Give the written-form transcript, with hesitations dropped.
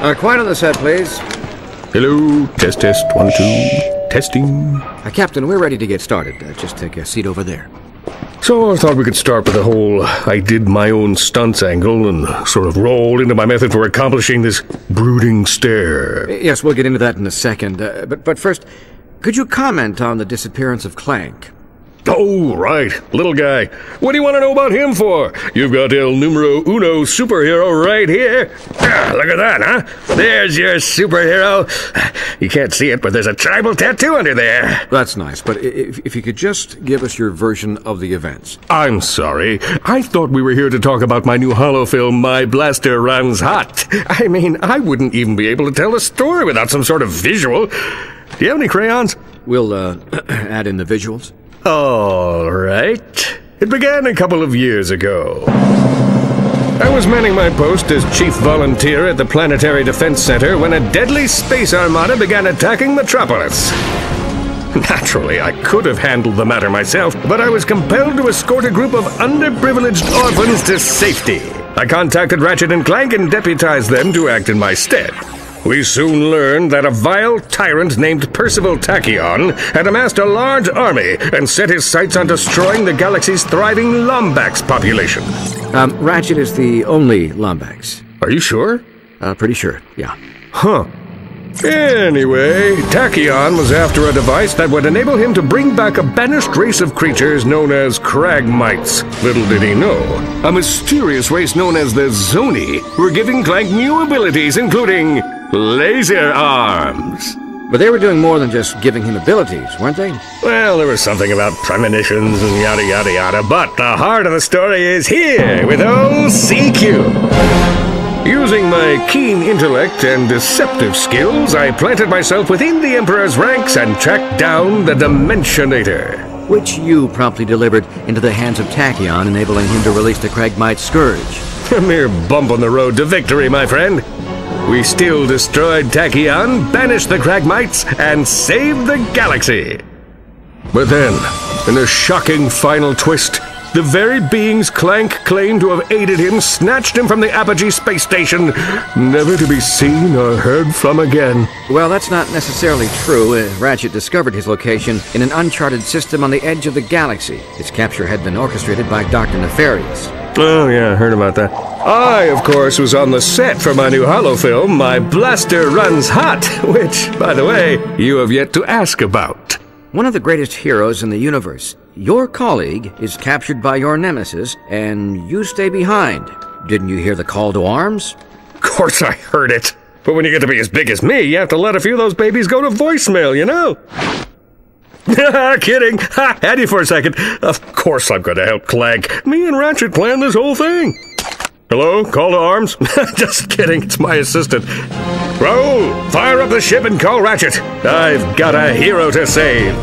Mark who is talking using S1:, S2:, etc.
S1: Quiet on the set, please.
S2: Hello, test, 1, 2, testing.
S1: Captain, we're ready to get started. Just take a seat over there.
S2: So I thought we could start with the whole I did my own stunts angle and sort of roll into my method for accomplishing this brooding stare.
S1: Yes, we'll get into that in a second. But first, could you comment on the disappearance of Clank?
S2: Oh, right. Little guy. What do you want to know about him for? You've got El Numero Uno superhero right here. Look at that, huh? There's your superhero. You can't see it, but there's a tribal tattoo under there.
S1: That's nice, but if you could just give us your version of the events.
S2: I'm sorry. I thought we were here to talk about my new holo film, My Blaster Runs Hot. I mean, I wouldn't even be able to tell a story without some sort of visual. Do you have any crayons?
S1: We'll add in the visuals.
S2: All right. It began a couple of years ago. I was manning my post as chief volunteer at the Planetary Defense Center when a deadly space armada began attacking Metropolis. Naturally, I could have handled the matter myself, but I was compelled to escort a group of underprivileged orphans to safety. I contacted Ratchet and Clank and deputized them to act in my stead. We soon learned that a vile tyrant named Percival Tachyon had amassed a large army and set his sights on destroying the galaxy's thriving Lombax population.
S1: Ratchet is the only Lombax.
S2: Are you sure?
S1: Pretty sure, yeah.
S2: Huh. Anyway, Tachyon was after a device that would enable him to bring back a banished race of creatures known as Cragmites. Little did he know, a mysterious race known as the Zoni were giving Clank new abilities, including laser arms.
S1: But they were doing more than just giving him abilities, weren't they?
S2: Well, there was something about premonitions and yada yada yada, but the heart of the story is here with old CQ. Using my keen intellect and deceptive skills, I planted myself within the Emperor's ranks and tracked down the Dimensionator.
S1: Which you promptly delivered into the hands of Tachyon, enabling him to release the Cragmite Scourge.
S2: A mere bump on the road to victory, my friend. We still destroyed Tachyon, banished the Cragmites, and saved the galaxy. But then, in a shocking final twist, the very beings Clank claimed to have aided him snatched him from the Apogee space station, never to be seen or heard from again.
S1: Well, that's not necessarily true. Ratchet discovered his location in an uncharted system on the edge of the galaxy. Its capture had been orchestrated by Dr. Nefarious.
S2: Oh, yeah, I heard about that. I, of course, was on the set for my new holo film, My Blaster Runs Hot, which, by the way, you have yet to ask about.
S1: One of the greatest heroes in the universe. Your colleague is captured by your nemesis, and you stay behind. Didn't you hear the call to arms?
S2: Of course I heard it. But when you get to be as big as me, you have to let a few of those babies go to voicemail, you know? Kidding. Ha, had you for a second. Of course I'm going to help Clank. Me and Ratchet planned this whole thing. Hello? Call to arms? Just kidding. It's my assistant. Roll! Fire up the ship and call Ratchet. I've got a hero to save.